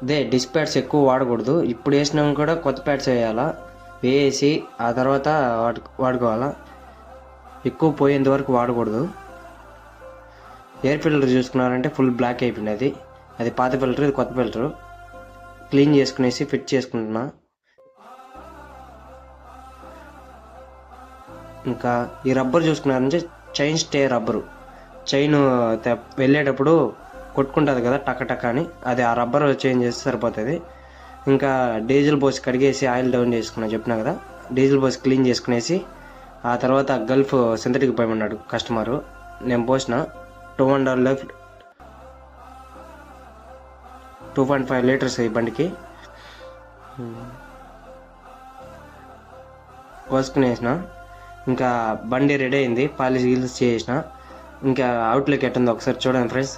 అదే డిస్ ప్యాడ్స్ ఎక్కువ వాడకూడదు. ఇప్పుడు వేసినాక కూడా కొత్త ప్యాడ్స్ వేయాలా, వేసి ఆ తర్వాత వాడుకోవాలా. ఎక్కువ పోయేంత వరకు వాడకూడదు. ఎయిర్ ఫిల్టర్ చూసుకున్నారంటే ఫుల్ బ్లాక్ అయిపోయింది. అది పాత ఫిల్టర్, ఇది కొత్త ఫిల్టర్. క్లీన్ చేసుకునేసి ఫిట్ చేసుకుంటున్నా. ఇంకా ఈ రబ్బర్ చూసుకున్నారంటే చైన్ స్టే రబ్బరు. చైన్ వెళ్ళేటప్పుడు కొట్టుకుంటుంది కదా టక్క టక్క అని, అది ఆ రబ్బర్ చేంజ్ చేస్తే సరిపోతుంది. ఇంకా డీజిల్ పోసి కడిగేసి ఆయిల్ డౌన్ చేసుకున్నా చెప్పినా కదా. డీజిల్ పోసి క్లీన్ చేసుకునేసి ఆ తర్వాత గల్ఫ్ సింథటిక్ పోయమన్నాడు కస్టమరు. నేను పోసిన 2.5 లీటర్స్ ఈ బండికి పోసుకునేసిన. ఇంకా బండి రెడీ అయింది, పాలిష్ గీల్స్ చేసిన. ఇంకా అవుట్లుక్ ఎట్టుందో ఒకసారి చూడండి ఫ్రెండ్స్.